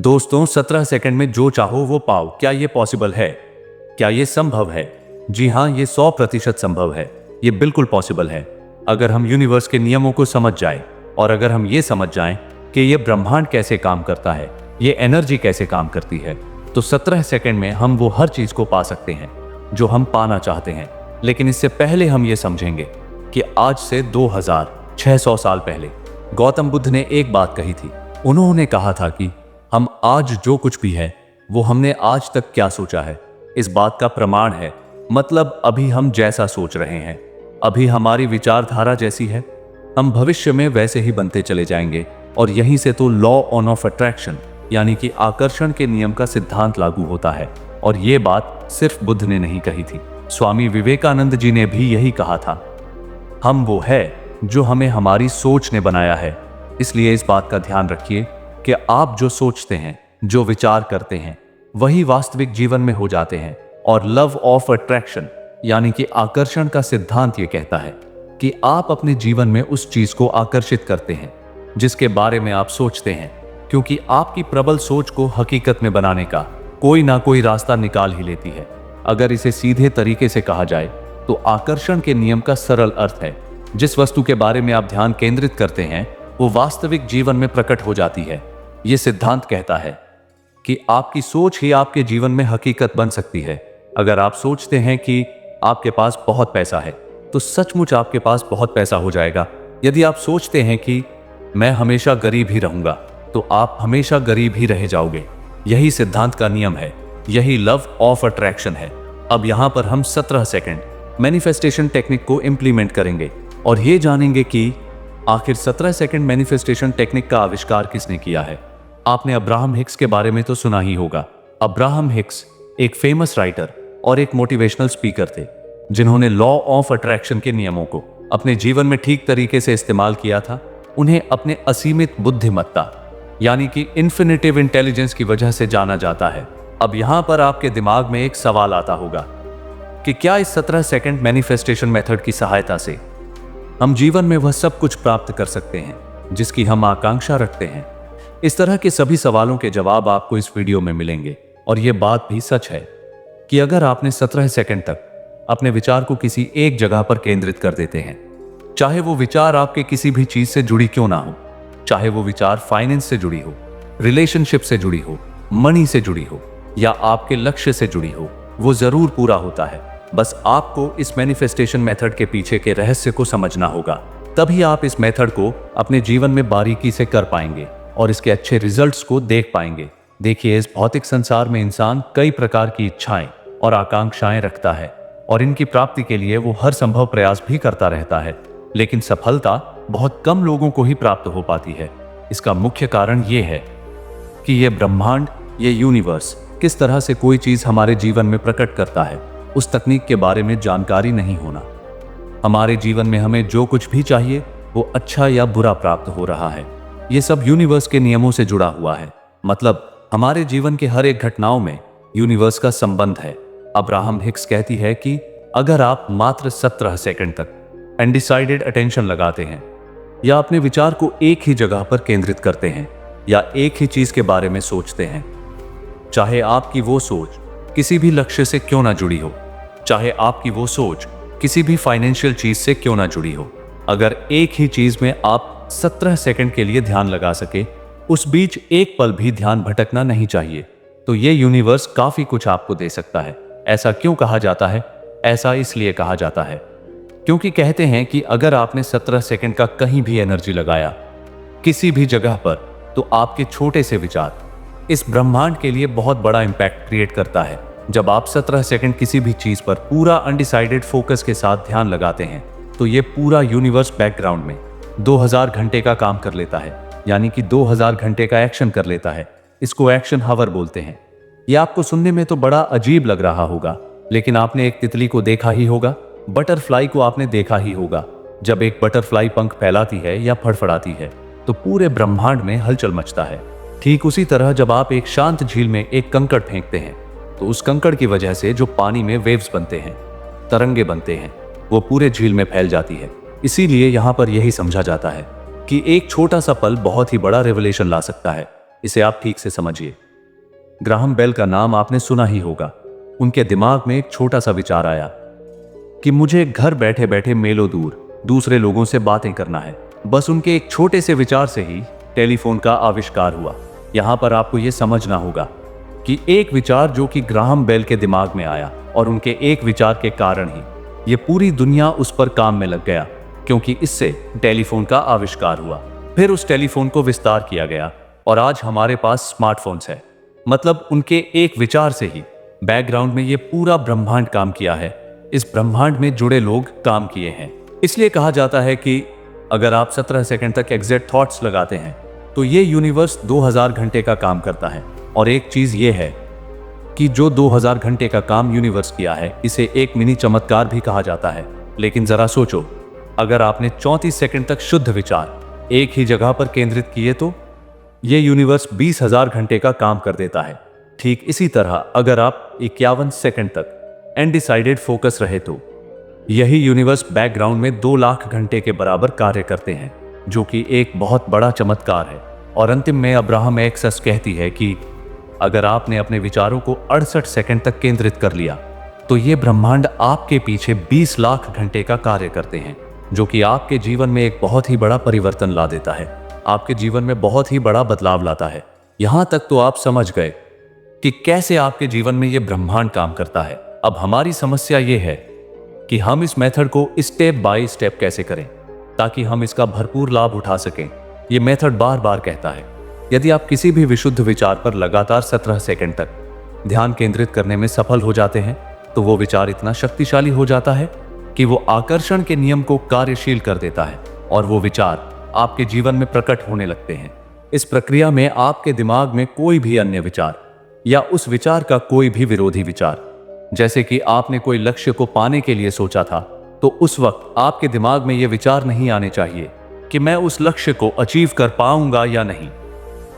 दोस्तों, 17 सेकंड में जो चाहो वो पाओ, क्या ये पॉसिबल है? क्या ये संभव है? जी हाँ, ये 100% संभव है। ये बिल्कुल पॉसिबल है अगर हम यूनिवर्स के नियमों को समझ जाएं और अगर हम ये समझ जाएं कि ये ब्रह्मांड कैसे काम करता है, ये एनर्जी कैसे काम करती है, तो 17 सेकंड में हम वो हर चीज को पा सकते हैं जो हम पाना चाहते हैं। लेकिन इससे पहले हम ये समझेंगे कि आज से 2600 साल पहले गौतम बुद्ध ने एक बात कही थी। उन्होंने कहा था कि हम आज जो कुछ भी है वो हमने आज तक क्या सोचा है, इस बात का प्रमाण है। मतलब अभी हम जैसा सोच रहे हैं, अभी हमारी विचारधारा जैसी है, हम भविष्य में वैसे ही बनते चले जाएंगे। और यहीं से तो लॉ ऑफ अट्रैक्शन यानी कि आकर्षण के नियम का सिद्धांत लागू होता है। और ये बात सिर्फ बुद्ध ने नहीं कही थी, स्वामी विवेकानंद जी ने भी यही कहा था। हम वो है जो हमें हमारी सोच ने बनाया है। इसलिए इस बात का ध्यान रखिए कि आप जो सोचते हैं, जो विचार करते हैं, वही वास्तविक जीवन में हो जाते हैं। और लव ऑफ अट्रैक्शन यानी कि आकर्षण का सिद्धांत ये कहता है कि आप अपने जीवन में उस चीज को आकर्षित करते हैं जिसके बारे में आप सोचते हैं, क्योंकि आपकी प्रबल सोच को हकीकत में बनाने का कोई ना कोई रास्ता निकाल ही लेती है। अगर इसे सीधे तरीके से कहा जाए तो आकर्षण के नियम का सरल अर्थ है, जिस वस्तु के बारे में आप ध्यान केंद्रित करते हैं वो वास्तविक जीवन में प्रकट हो जाती है। यह सिद्धांत कहता है कि आपकी सोच ही आपके जीवन में हकीकत बन सकती है। अगर आप सोचते हैं कि आपके पास बहुत पैसा है तो सचमुच आपके पास बहुत पैसा हो जाएगा। यदि आप सोचते हैं कि मैं हमेशा गरीब ही रहूंगा तो आप हमेशा गरीब ही रह जाओगे। यही सिद्धांत का नियम है, यही लव ऑफ अट्रैक्शन है। अब यहां पर हम 17 सेकंड मैनिफेस्टेशन टेक्निक को इंप्लीमेंट करेंगे और ये जानेंगे कि आखिर 17 सेकंड मैनिफेस्टेशन टेक्निक का आविष्कार किसने किया है। आपने अब्राहम हिक्स के बारे में तो सुना ही होगा। अब्राहम हिक्स एक फेमस राइटर और एक मोटिवेशनल स्पीकर थे, जिन्होंने लॉ ऑफ अट्रैक्शन के नियमों को अपने जीवन में ठीक तरीके से इस्तेमाल किया था। उन्हें अपने असीमित बुद्धिमत्ता यानी कि इन्फिनिटिव इंटेलिजेंस की वजह से जाना जाता है। अब यहां पर आपके दिमाग में एक सवाल आता होगा कि क्या इस 17 सेकंड मैनिफेस्टेशन मेथड की सहायता से हम जीवन में वह सब कुछ प्राप्त कर सकते हैं जिसकी हम आकांक्षा रखते हैं। इस तरह के सभी सवालों के जवाब आपको इस वीडियो में मिलेंगे। और यह बात भी सच है कि अगर आपने 17 सेकंड तक अपने विचार को किसी एक जगह पर केंद्रित कर देते हैं, चाहे वो विचार आपके किसी भी चीज से जुड़ी क्यों ना हो, चाहे वो विचार फाइनेंस से जुड़ी हो, रिलेशनशिप से जुड़ी हो, मनी से जुड़ी हो या आपके लक्ष्य से जुड़ी हो, वो जरूर पूरा होता है। बस आपको इस मैनिफेस्टेशन मेथड के पीछे के रहस्य को समझना होगा, तभी आप इस मेथड को अपने जीवन में बारीकी से कर पाएंगे और इसके अच्छे रिजल्ट्स को देख पाएंगे। देखिए, इस भौतिक संसार में इंसान कई प्रकार की इच्छाएं और आकांक्षाएं रखता है और इनकी प्राप्ति के लिए वो हर संभव प्रयास भी करता रहता है, लेकिन सफलता बहुत कम लोगों को ही प्राप्त हो पाती है। इसका मुख्य कारण ये है कि ये ब्रह्मांड, ये यूनिवर्स किस तरह से कोई चीज हमारे जीवन में प्रकट करता है, उस तकनीक के बारे में जानकारी नहीं होना। हमारे जीवन में हमें जो कुछ भी चाहिए वो अच्छा या बुरा प्राप्त हो रहा है, ये सब यूनिवर्स के नियमों से जुड़ा हुआ है। मतलब हमारे जीवन के हर एक घटनाओं में यूनिवर्स का संबंध है। अब्राहम हिक्स कहती है कि अगर आप मात्र 17 सेकंड तक अनडिसाइडेड अटेंशन लगाते हैं या अपने विचार को एक ही जगह पर केंद्रित करते हैं या एक ही चीज के बारे में सोचते हैं, चाहे आपकी वो सोच किसी भी लक्ष्य से क्यों ना जुड़ी हो, चाहे आपकी वो सोच किसी भी फाइनेंशियल चीज से क्यों ना जुड़ी हो, अगर एक ही चीज में आप 17 सेकंड के लिए ध्यान लगा सके, उस बीच एक पल भी ध्यान भटकना नहीं चाहिए, तो ये यूनिवर्स काफी कुछ आपको दे सकता है। ऐसा क्यों कहा जाता है? ऐसा इसलिए कहा जाता है क्योंकि कहते हैं कि अगर आपने 17 सेकंड का कहीं भी एनर्जी लगाया किसी भी जगह पर, तो आपके छोटे से विचार इस ब्रह्मांड के लिए बहुत बड़ा इंपैक्ट क्रिएट करता है। जब आप 17 सेकंड किसी भी चीज पर पूरा अनडिसाइडेड फोकस के साथ ध्यान लगाते हैं तो ये पूरा यूनिवर्स बैकग्राउंड में 2000 घंटे का काम कर लेता है, यानी कि 2000 घंटे का एक्शन कर लेता है। इसको एक्शन हावर बोलते हैं। यह आपको सुनने में तो बड़ा अजीब लग रहा होगा, लेकिन आपने एक तितली को देखा ही होगा, बटरफ्लाई को आपने देखा ही होगा। जब एक बटरफ्लाई पंख फैलाती है या फड़फड़ाती है तो पूरे ब्रह्मांड में हलचल मचता है। ठीक उसी तरह जब आप एक शांत झील में एक कंकड़ फेंकते हैं तो उस कंकड़ की वजह से जो पानी में वेव्स बनते हैं, तरंगे बनते हैं, वो पूरे झील में फैल जाती है। इसीलिए यहाँ पर यही समझा जाता है कि एक छोटा सा पल बहुत ही बड़ा रेवलेशन ला सकता है। इसे आप ठीक से समझिए। ग्राहम बेल का नाम आपने सुना ही होगा। उनके दिमाग में एक छोटा सा विचार आया कि मुझे घर बैठे बैठे मेलों दूर दूसरे लोगों से बातें करना है। बस उनके एक छोटे से विचार से ही टेलीफोन का आविष्कार हुआ। यहां पर आपको यह समझना होगा कि एक विचार जो कि ग्राहम बेल के दिमाग में आया और उनके एक विचार के कारण ही ये पूरी दुनिया उस पर काम में लग गया, क्योंकि इससे टेलीफोन का आविष्कार हुआ। फिर उस टेलीफोन को विस्तार किया गया और आज हमारे पास स्मार्टफोन्स है। मतलब उनके एक विचार से ही बैकग्राउंड में ये पूरा ब्रह्मांड काम किया है। इस ब्रह्मांड में जुड़े लोग काम किए हैं। इसलिए कहा जाता है कि अगर आप 17 सेकंड तक एग्जैक्ट थॉट्स लगाते हैं तो ये यूनिवर्स 2000 घंटे का काम करता है। और एक चीज ये है कि जो 2000 घंटे का काम यूनिवर्स किया है, इसे एक मिनी चमत्कार भी कहा जाता है। लेकिन जरा सोचो, अगर आपने 34 सेकंड तक शुद्ध विचार एक ही जगह पर केंद्रित किए तो ये यूनिवर्स 20,000 घंटे का काम कर देता है। ठीक इसी तरह अगर आप 51 सेकंड तक अनडिसाइडेड फोकस रहे तो यही यूनिवर्स बैकग्राउंड में 2 लाख घंटे के बराबर कार्य करते हैं, जो कि एक बहुत बड़ा चमत्कार है। और अंतिम में अब्राहम एक्सेस कहती है कि अगर आपने अपने विचारों को 68 सेकंड तक केंद्रित कर लिया तो ये ब्रह्मांड आपके पीछे 20 लाख घंटे का कार्य करते हैं, जो कि आपके जीवन में एक बहुत ही बड़ा परिवर्तन ला देता है, आपके जीवन में बहुत ही बड़ा बदलाव लाता है। यहां तक तो आप समझ गए कि कैसे आपके जीवन में यह ब्रह्मांड काम करता है। अब हमारी समस्या यह है कि हम इस मेथड को स्टेप बाय स्टेप कैसे करें ताकि हम इसका भरपूर लाभ उठा सकें। यह मेथड बार बार कहता है, यदि आप किसी भी विशुद्ध विचार पर लगातार 17 सेकंड तक ध्यान केंद्रित करने में सफल हो जाते हैं तो वो विचार इतना शक्तिशाली हो जाता है कि वो आकर्षण के नियम को कार्यशील कर देता है और वो विचार आपके जीवन में प्रकट होने लगते हैं। इस प्रक्रिया में आपके दिमाग में कोई भी अन्य विचार या उस विचार का कोई भी विरोधी विचार, जैसे कि आपने कोई लक्ष्य को पाने के लिए सोचा था, तो उस वक्त आपके दिमाग में यह विचार नहीं आने चाहिए कि मैं उस लक्ष्य को अचीव कर पाऊंगा या नहीं।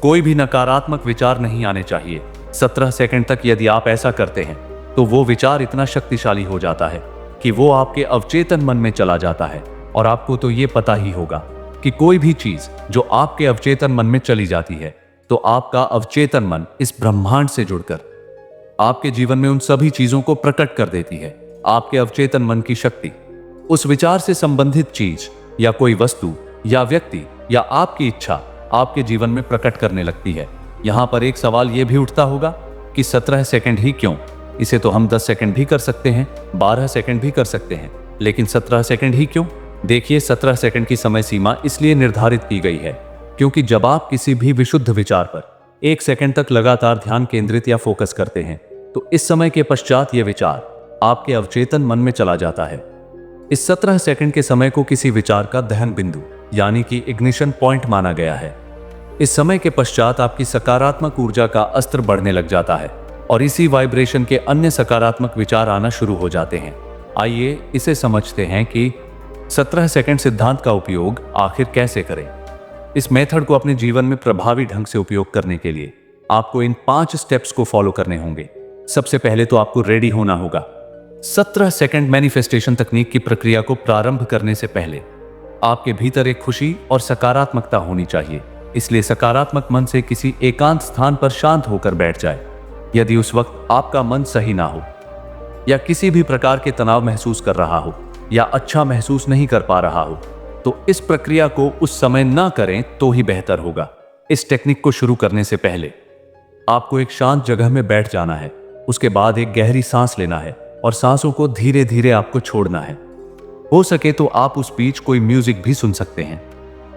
कोई भी नकारात्मक विचार नहीं आने चाहिए। 17 सेकंड तक यदि आप ऐसा करते हैं तो वो विचार इतना शक्तिशाली हो जाता है कि वो आपके अवचेतन मन में चला जाता है। और आपको तो ये पता ही होगा कि कोई भी चीज जो आपके अवचेतन मन में चली जाती है तो आपका अवचेतन मन इस ब्रह्मांड से जुड़कर आपके जीवन में उन सभी चीजों को प्रकट कर देती है। आपके अवचेतन मन की शक्ति उस विचार से संबंधित चीज या कोई वस्तु या व्यक्ति या आपकी इच्छा आपके जीवन में प्रकट करने लगती है। यहां पर एक सवाल यह भी उठता होगा कि 17 सेकंड ही क्यों? इसे तो हम 10 सेकंड भी कर सकते हैं, 12 सेकंड भी कर सकते हैं, लेकिन 17 सेकंड ही क्यों? देखिए, 17 सेकंड की समय सीमा इसलिए निर्धारित की गई है क्योंकि जब आप किसी भी विशुद्ध विचार पर 1 सेकंड तक लगातार ध्यान केंद्रित या फोकस करते हैं तो इस समय के पश्चात यह विचार आपके अवचेतन मन में चला जाता है। इस 17 सेकंड के समय को किसी विचार का दहन बिंदु यानी कि इग्निशन पॉइंट माना गया है। इस समय के पश्चात आपकी सकारात्मक ऊर्जा का अस्त्र बढ़ने लग जाता है और इसी वाइब्रेशन के अन्य सकारात्मक विचार आना शुरू हो जाते हैं। आइए इसे समझते हैं कि 17 सेकंड सिद्धांत का उपयोग आखिर कैसे करें। इस मेथड को अपने जीवन में प्रभावी ढंग से उपयोग करने के लिए आपको इन 5 स्टेप्स को फॉलो करने होंगे। सबसे पहले तो आपको रेडी होना होगा। 17 सेकंड मैनिफेस्टेशन तकनीक की प्रक्रिया को प्रारंभ करने से पहले आपके भीतर एक खुशी और सकारात्मकता होनी चाहिए। इसलिए सकारात्मक मन से किसी एकांत स्थान पर शांत होकर बैठ जाए। यदि उस वक्त आपका मन सही ना हो या किसी भी प्रकार के तनाव महसूस कर रहा हो या अच्छा महसूस नहीं कर पा रहा हो तो इस प्रक्रिया को उस समय ना करें तो ही बेहतर होगा। इस टेक्निक को शुरू करने से पहले आपको एक शांत जगह में बैठ जाना है। उसके बाद एक गहरी सांस लेना है और सांसों को धीरे धीरे आपको छोड़ना है। हो सके तो आप उस बीच कोई म्यूजिक भी सुन सकते हैं।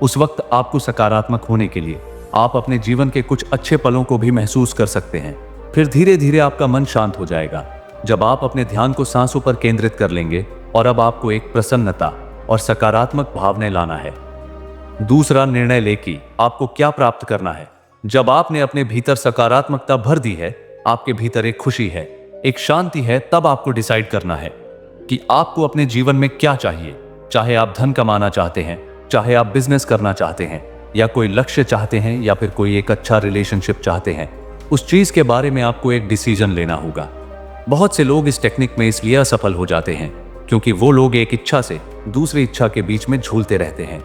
उस वक्त आपको सकारात्मक होने के लिए आप अपने जीवन के कुछ अच्छे पलों को भी महसूस कर सकते हैं। फिर धीरे धीरे आपका मन शांत हो जाएगा जब आप अपने ध्यान को सांसों पर केंद्रित कर लेंगे। और अब आपको एक प्रसन्नता और सकारात्मक भावना लाना है। दूसरा, निर्णय ले कि आपको क्या प्राप्त करना है। जब आपने अपने भीतर सकारात्मकता भर दी है, आपके भीतर एक खुशी है, एक शांति है, तब आपको डिसाइड करना है कि आपको अपने जीवन में क्या चाहिए। चाहे आप धन कमाना चाहते हैं, चाहे आप बिजनेस करना चाहते हैं या कोई लक्ष्य चाहते हैं या फिर कोई एक अच्छा रिलेशनशिप चाहते हैं, उस चीज के बारे में आपको एक डिसीजन लेना होगा। बहुत से लोग इस टेक्निक में इसलिए असफल हो जाते हैं क्योंकि वो लोग एक इच्छा से दूसरी इच्छा के बीच में झूलते रहते हैं।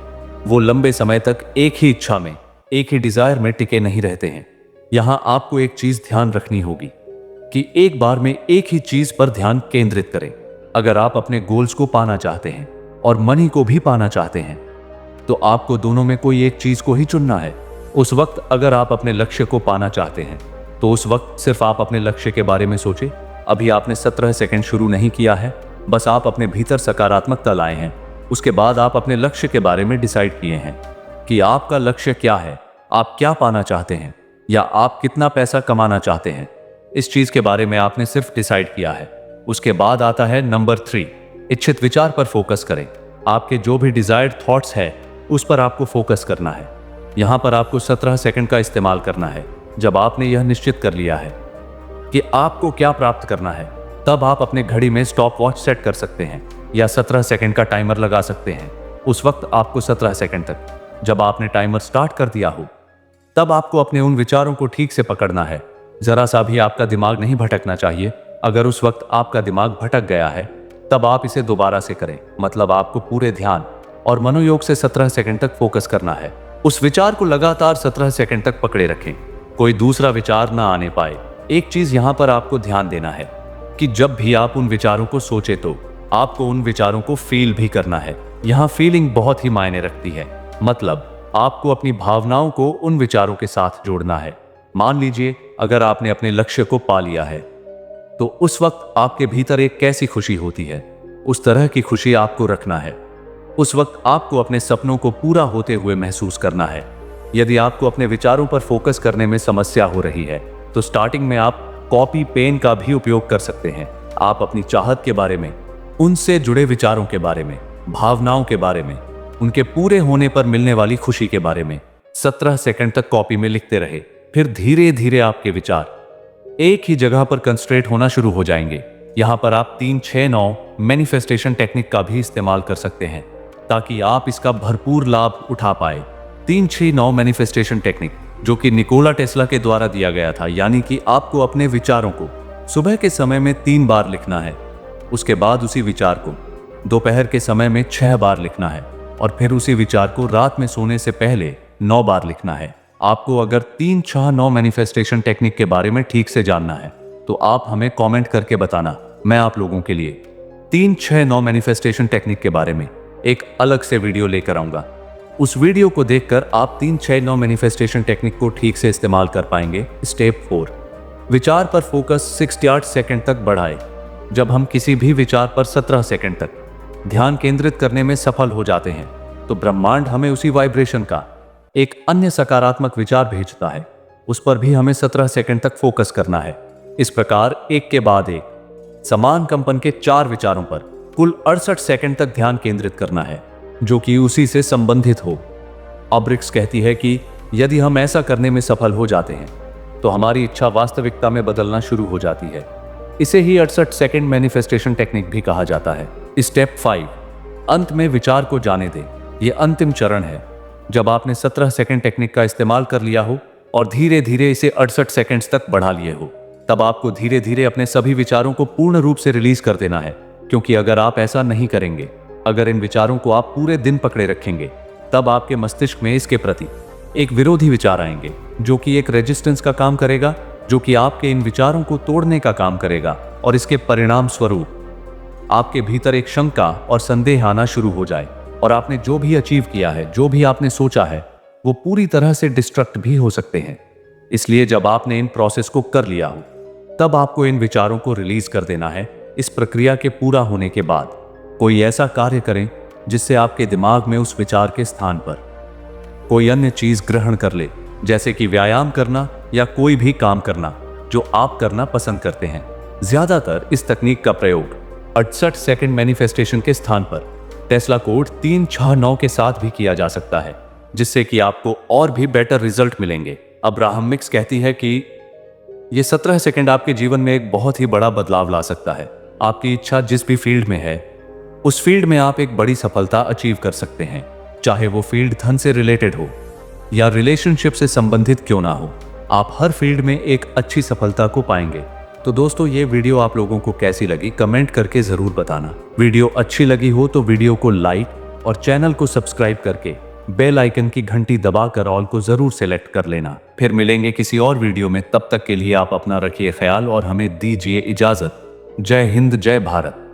वो लंबे समय तक एक ही इच्छा में, एक ही डिजायर में टिके नहीं रहते हैं। यहां आपको एक चीज ध्यान रखनी होगी कि एक बार में एक ही चीज पर ध्यान केंद्रित करें। अगर आप अपने गोल्स को पाना चाहते हैं और मनी को भी पाना चाहते हैं तो आपको दोनों में कोई एक चीज को ही चुनना है। उस वक्त अगर आप अपने लक्ष्य को पाना चाहते हैं तो उस वक्त सिर्फ आप अपने लक्ष्य के बारे में सोचें। अभी आपने 17 सेकंड शुरू नहीं किया है, बस आप अपने भीतर सकारात्मकता लाए हैं। उसके बाद आप अपने लक्ष्य के बारे में डिसाइड किए हैं कि आपका लक्ष्य क्या है, आप क्या पाना चाहते हैं या आप कितना पैसा कमाना चाहते हैं। इस चीज के बारे में आपने सिर्फ डिसाइड किया है। उसके बाद आता है नंबर 3, इच्छित विचार पर फोकस करें। आपके जो भी डिजायर्ड थॉट्स है उस पर आपको फोकस करना है। यहां पर आपको 17 सेकंड का इस्तेमाल करना है। जब आपने यह निश्चित कर लिया है कि आपको क्या प्राप्त करना है, तब आप अपने घड़ी में स्टॉप वॉच सेट कर सकते हैं या 17 सेकंड का टाइमर लगा सकते हैं। उस वक्त आपको 17 सेकंड तक, जब आपने टाइमर स्टार्ट कर दिया हो, तब आपको अपने उन विचारों को ठीक से पकड़ना है। जरा सा भी आपका दिमाग नहीं भटकना चाहिए। अगर उस वक्त आपका दिमाग भटक गया है तब आप इसे दोबारा से करें। मतलब आपको पूरे ध्यान और मनोयोग से 17 सेकंड तक फोकस करना है। उस विचार को लगातार 17 सेकंड तक पकड़े रखें, कोई दूसरा विचार ना आने पाए। एक चीज यहां पर आपको ध्यान देना है कि जब भी आप उन विचारों को सोचे तो आपको उन विचारों को फील भी करना है। यहां फीलिंग बहुत ही मायने रखती है। मतलब आपको अपनी भावनाओं को उन विचारों के साथ जोड़ना है। मान लीजिए अगर आपने अपने लक्ष्य को पा लिया है तो उस वक्त आपके भीतर एक कैसी खुशी होती है, उस तरह की खुशी आपको रखना है। उस वक्त आपको अपने सपनों को पूरा होते हुए महसूस करना है। यदि आपको अपने विचारों पर फोकस करने में समस्या हो रही है तो स्टार्टिंग में आप कॉपी पेन का भी उपयोग कर सकते हैं। आप अपनी चाहत के बारे में, उनसे जुड़े विचारों के बारे में, भावनाओं के बारे में, उनके पूरे होने पर मिलने वाली खुशी के बारे में 17 सेकंड तक कॉपी में लिखते रहे। फिर धीरे धीरे आपके विचार एक ही जगह पर कंसंट्रेट होना शुरू हो जाएंगे। यहां पर आप 3-6-9 मैनिफेस्टेशन टेक्निक का भी इस्तेमाल कर सकते हैं ताकि आप इसका भरपूर लाभ उठा पाए। 3-6-9 मैनिफेस्टेशन टेक्निक जो कि निकोला टेस्ला के द्वारा दिया गया था, यानी कि आपको अपने विचारों को सुबह के समय में 3 बार लिखना है, उसके बाद उसी विचार को दोपहर के समय में 6 बार लिखना है और फिर उसी विचार को रात में सोने से पहले 9 बार लिखना है। आपको अगर 3-6-9 मैनिफेस्टेशन टेक्निक के बारे में ठीक से जानना है तो आप हमें कमेंट करके बताना। मैं आप लोगों के लिए 3-6-9 मैनिफेस्टेशन टेक्निक के बारे में एक अलग से वीडियो लेकर आऊंगा। उस वीडियो को देखकर आप 3-6-9 मैनिफेस्टेशन टेक्निक को ठीक से इस्तेमाल कर पाएंगे। स्टेप 4, विचार पर फोकस 68 सेकंड तक बढ़ाएं। जब हम किसी भी विचार पर 17 सेकंड तक ध्यान केंद्रित करने में सफल हो जाते हैं तो ब्रह्मांड हमें उसी वाइब्रेशन का एक अन्य सकारात्मक विचार भेजता है। उस पर भी हमें 17 सेकंड तक फोकस करना है। इस प्रकार एक के बाद एक समान कंपन के 4 विचारों पर कुल 68 सेकंड तक ध्यान केंद्रित करना है जो कि उसी से संबंधित हो। अब ब्रिक्स कहती है कि यदि हम ऐसा करने में सफल हो जाते हैं तो हमारी इच्छा वास्तविकता में बदलना शुरू हो जाती है। इसे ही 68 सेकंड मैनिफेस्टेशन टेक्निक भी कहा जाता है। स्टेप 5, अंत में विचार को जाने दें। यह अंतिम चरण है। जब आपने 17 सेकंड टेक्निक का इस्तेमाल कर लिया हो और धीरे धीरे इसे 68 सेकंड्स तक बढ़ा लिए हो, तब आपको धीरे धीरे अपने सभी विचारों को पूर्ण रूप से रिलीज कर देना है। क्योंकि अगर आप ऐसा नहीं करेंगे, अगर इन विचारों को आप पूरे दिन पकड़े रखेंगे, तब आपके मस्तिष्क में इसके प्रति एक विरोधी विचार आएंगे जो कि एक रेजिस्टेंस का काम करेगा, जो कि आपके इन विचारों को तोड़ने का काम करेगा और इसके परिणाम स्वरूप आपके भीतर एक शंका और संदेह आना शुरू हो जाए और आपने जो भी अचीव किया है, जो भी आपने सोचा है, वो पूरी तरह से डिस्ट्रक्ट भी हो सकते हैं। इसलिए जब आपने इन प्रोसेस को कर लिया हो तब आपको इन विचारों को रिलीज कर देना है। इस प्रक्रिया के पूरा होने के बाद कोई ऐसा कार्य करें जिससे आपके दिमाग में उस विचार के स्थान पर कोई अन्य चीज ग्रहण कर ले, जैसे कि व्यायाम करना या कोई भी काम करना जो आप करना पसंद करते हैं। ज्यादातर इस तकनीक का प्रयोग 68 सेकंड मैनिफेस्टेशन के स्थान पर टेस्ला कोड 369 के साथ भी किया जा सकता है, जिससे कि आपको और भी बेटर रिजल्ट मिलेंगे। अब्राहम मिक्स कहती है कि ये 17 सेकंड आपके जीवन में एक बहुत ही बड़ा बदलाव ला सकता है। आपकी इच्छा जिस भी फील्ड में है, उस फील्ड में आप एक बड़ी सफलता अचीव कर सकते हैं, चाहे वो फील्ड धन से रिलेटेड हो या रिलेशनशिप से संबंधित क्यों ना हो। आप हर फील्ड में एक अच्छी सफलता को पाएंगे। तो दोस्तों, ये वीडियो आप लोगों को कैसी लगी कमेंट करके जरूर बताना। वीडियो अच्छी लगी हो तो वीडियो को लाइक और चैनल को सब्सक्राइब करके बेल आइकन की घंटी दबाकर ऑल को जरूर सेलेक्ट कर लेना। फिर मिलेंगे किसी और वीडियो में, तब तक के लिए आप अपना रखिए ख्याल और हमें दीजिए इजाजत। जय हिंद, जय भारत।